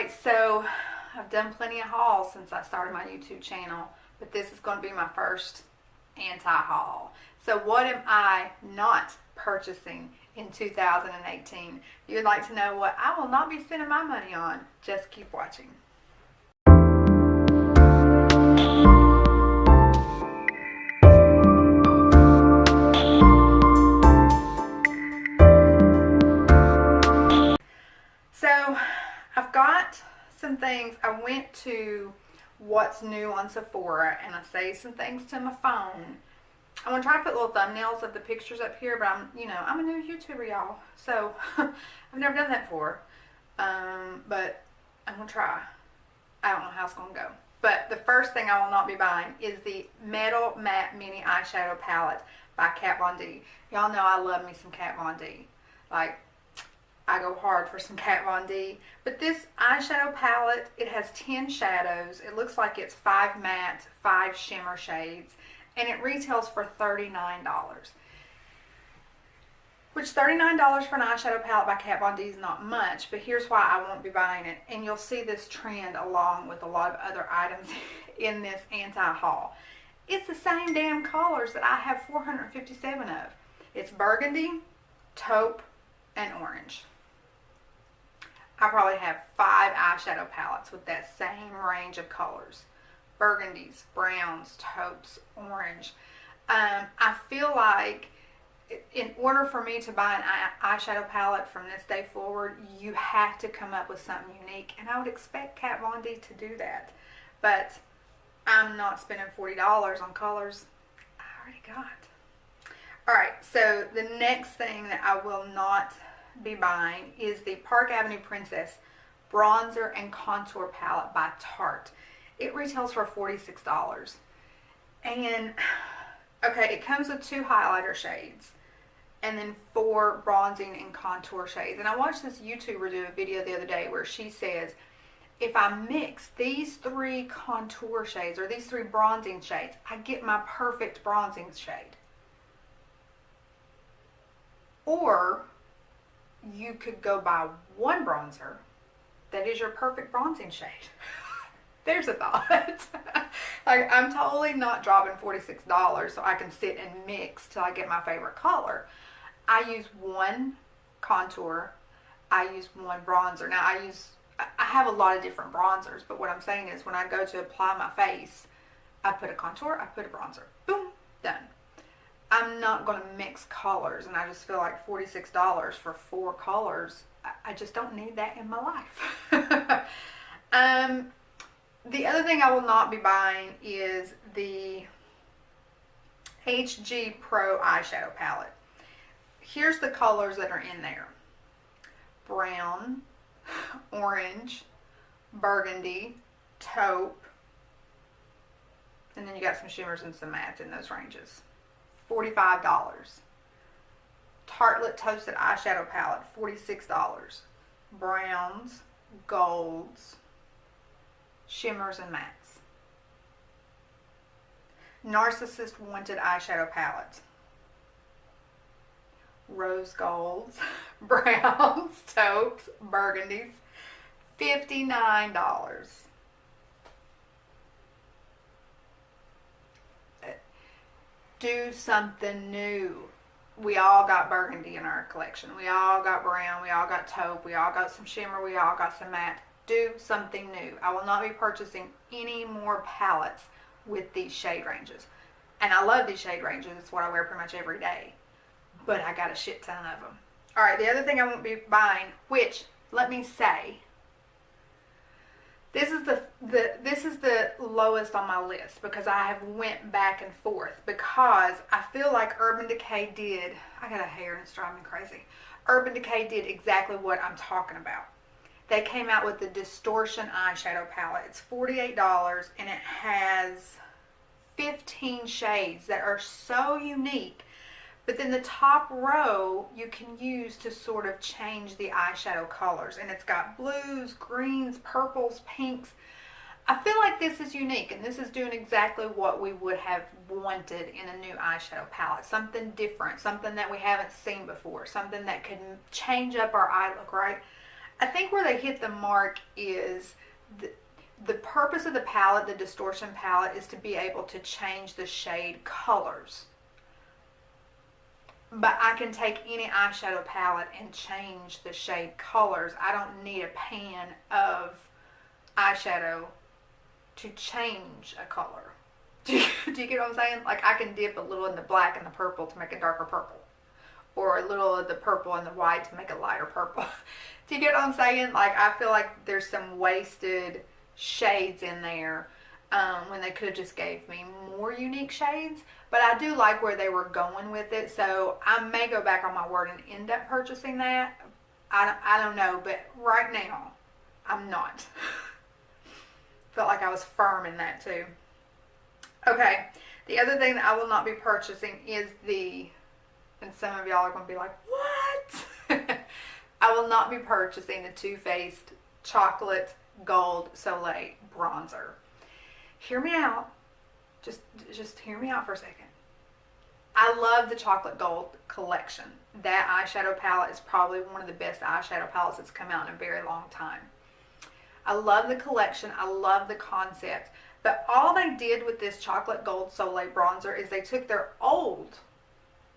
Alright, so I've done plenty of hauls since I started my YouTube channel, but this is going to be my first anti-haul. So what am I not purchasing in 2018? If you would like to know what I will not be spending my money on, just keep watching. So I've got some things. I went to what's new on Sephora and I saved some things to my phone. I'm going to try to put little thumbnails of the pictures up here, but I'm a new YouTuber, y'all. So I've never done that before. But I'm going to try. I don't know how it's going to go. But the first thing I will not be buying is the Metal Matte Mini Eyeshadow Palette by Kat Von D. Y'all know I love me some Kat Von D. Like, I go hard for some Kat Von D. But this eyeshadow palette, it has 10 shadows. It looks like it's 5 matte, 5 shimmer shades. And it retails for $39. Which $39 for an eyeshadow palette by Kat Von D is not much. But here's why I won't be buying it. And you'll see this trend along with a lot of other items in this anti-haul. It's the same damn colors that I have 457 of. It's burgundy, taupe, and orange. I probably have 5 eyeshadow palettes with that same range of colors. Burgundies, browns, taupes, orange. I feel like in order for me to buy an eyeshadow palette from this day forward, you have to come up with something unique. And I would expect Kat Von D to do that. But I'm not spending $40 on colors I already got. Alright, so the next thing that I will not be buying is the Park Avenue Princess Bronzer and Contour Palette by Tarte. It retails for $46. And, okay, it comes with 2 highlighter shades and then 4 bronzing and contour shades. And I watched this YouTuber do a video the other day where she says, if I mix these 3 contour shades or these 3 bronzing shades, I get my perfect bronzing shade. Or you could go buy 1 bronzer that is your perfect bronzing shade. There's a thought. Like, I'm totally not dropping $46 so I can sit and mix till I get my favorite color. I use 1 contour. I use 1 bronzer. Now I have a lot of different bronzers, but what I'm saying is when I go to apply my face, I put a contour, I put a bronzer. Boom, done. I'm not going to mix colors, and I just feel like $46 for 4 colors, I just don't need that in my life. The other thing I will not be buying is the HG Pro Eyeshadow Palette. Here's the colors that are in there. Brown, orange, burgundy, taupe, and then you got some shimmers and some mattes in those ranges. $45. Tartelette Toasted Eyeshadow Palette, $46. Browns, golds, shimmers, and mattes. NARSissist Wanted Eyeshadow Palette. Rose golds, browns, taupes, burgundies, $59. Do something new. We all got burgundy in our collection. We all got brown. We all got taupe. We all got some shimmer. We all got some matte. Do something new. I will not be purchasing any more palettes with these shade ranges. And I love these shade ranges. It's what I wear pretty much every day. But I got a shit ton of them. Alright, the other thing I won't be buying, which, let me say, this is the lowest on my list because I have went back and forth because I feel like Urban Decay did, I got a hair and it's driving me crazy. Urban Decay did exactly what I'm talking about. They came out with the Distortion eyeshadow palette. It's $48 and it has 15 shades that are so unique. But then the top row you can use to sort of change the eyeshadow colors. And it's got blues, greens, purples, pinks. I feel like this is unique and this is doing exactly what we would have wanted in a new eyeshadow palette. Something different, something that we haven't seen before, something that can change up our eye look, right? I think where they hit the mark is the purpose of the palette, the Distortion palette, is to be able to change the shade colors. But I can take any eyeshadow palette and change the shade colors. I don't need a pan of eyeshadow to change a color. Do you get what I'm saying? Like, I can dip a little in the black and the purple to make a darker purple. Or a little of the purple and the white to make a lighter purple. Do you get what I'm saying? Like, I feel like there's some wasted shades in there when they could have just gave me more unique shades. But I do like where they were going with it. So I may go back on my word and end up purchasing that. I don't know. But right now, I'm not. Felt like I was firm in that too. Okay. The other thing that I will not be purchasing is and some of y'all are going to be like, what? I will not be purchasing the Too Faced Chocolate Gold Soleil Bronzer. Hear me out. Just hear me out for a second. I love the Chocolate Gold collection. That eyeshadow palette is probably one of the best eyeshadow palettes that's come out in a very long time. I love the collection. I love the concept. But all they did with this Chocolate Gold Soleil Bronzer is they took their old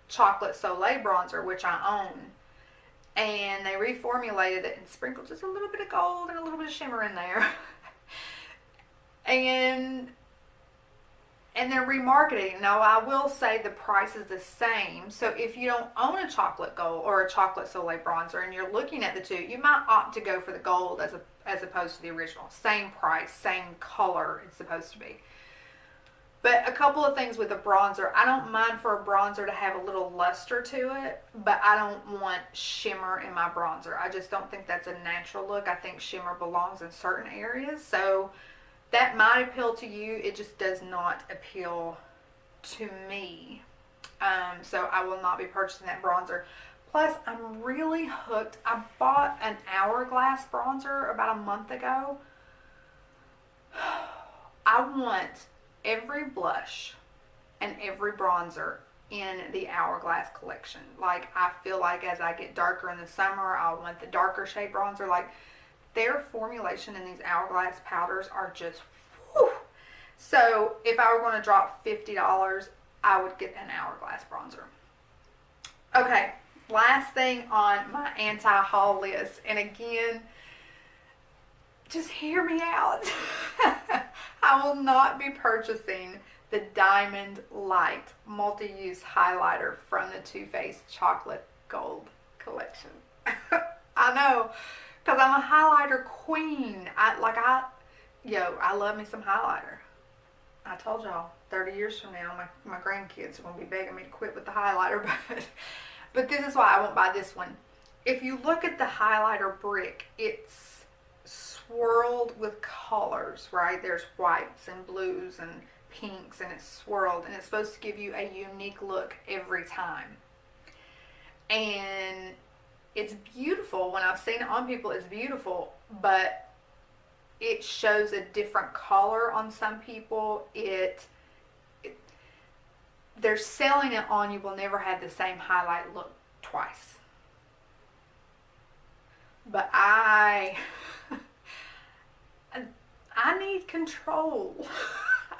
Chocolate Soleil Bronzer, which I own, and they reformulated it and sprinkled just a little bit of gold and a little bit of shimmer in there. and they're remarketing. Now, I will say the price is the same. So if you don't own a chocolate gold or a chocolate Soleil bronzer and you're looking at the two, you might opt to go for the gold as opposed to the original. Same price, same color it's supposed to be. But a couple of things with a bronzer. I don't mind for a bronzer to have a little luster to it, but I don't want shimmer in my bronzer. I just don't think that's a natural look. I think shimmer belongs in certain areas. So that might appeal to you. It just does not appeal to me. So I will not be purchasing that bronzer. Plus, I'm really hooked. I bought an Hourglass bronzer about a month ago. I want every blush and every bronzer in the Hourglass collection. Like, I feel like as I get darker in the summer, I want the darker shade bronzer. Like, their formulation in these Hourglass powders are just whew. So if I were going to drop $50, I would get an Hourglass bronzer. Okay, last thing on my anti-haul list, and again, just hear me out. I will not be purchasing the Diamond Light Multi-Use Highlighter from the Too Faced Chocolate Gold Collection. I know, because I'm a highlighter queen. I love me some highlighter. I told y'all, 30 years from now, my grandkids are going to be begging me to quit with the highlighter, but this is why I won't buy this one. If you look at the highlighter brick, it's swirled with colors, right? There's whites and blues and pinks, and it's swirled, and it's supposed to give you a unique look every time. And it's beautiful. When I've seen it on people, it's beautiful, but it shows a different color on some people. They're selling it on you will never have the same highlight look twice. But I need control.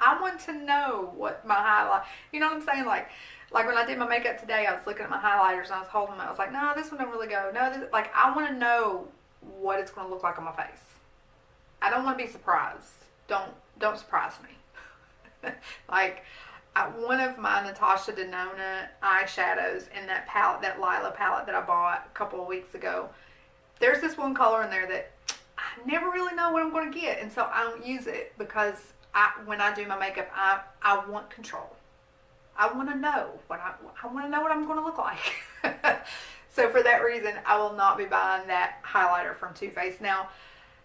I want to know what my highlight, you know what I'm saying? Like when I did my makeup today, I was looking at my highlighters and I was holding them. I was like, no, this one don't really go. No, this, like, I want to know what it's going to look like on my face. I don't want to be surprised. Don't surprise me. Like, one of my Natasha Denona eyeshadows in that palette, that Lila palette that I bought a couple of weeks ago, there's this one color in there that I never really know what I'm going to get, and so I don't use it because when I do my makeup, I want control. I want to know what I want to know what I'm going to look like. So for that reason, I will not be buying that highlighter from Too Faced. Now,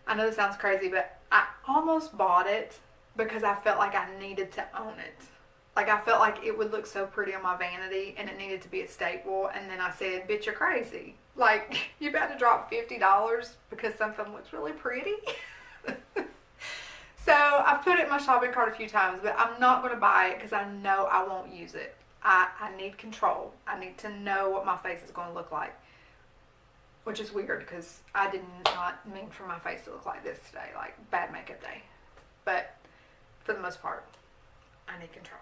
I know this sounds crazy, but I almost bought it because I felt like I needed to own it. Like, I felt like it would look so pretty on my vanity and it needed to be a staple. And then I said, bitch, you're crazy. Like, you about to drop $50 because something looks really pretty? So I've put it in my shopping cart a few times, but I'm not going to buy it because I know I won't use it. I need control. I need to know what my face is going to look like. which is weird because I did not mean for my face to look like this today, like bad makeup day. But for the most part, I need control.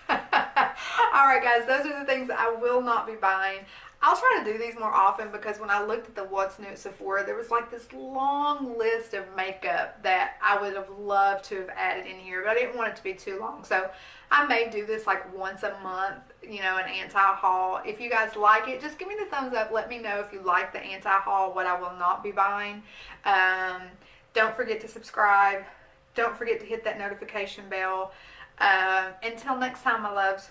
Alright guys, those are the things that I will not be buying. I'll try to do these more often because when I looked at the What's New at Sephora, there was like this long list of makeup that I would have loved to have added in here, but I didn't want it to be too long. So I may do this like once a month, you know, an anti-haul. If you guys like it, just give me the thumbs up. Let me know if you like the anti-haul, what I will not be buying. Don't forget to subscribe. Don't forget to hit that notification bell. Until next time, my loves.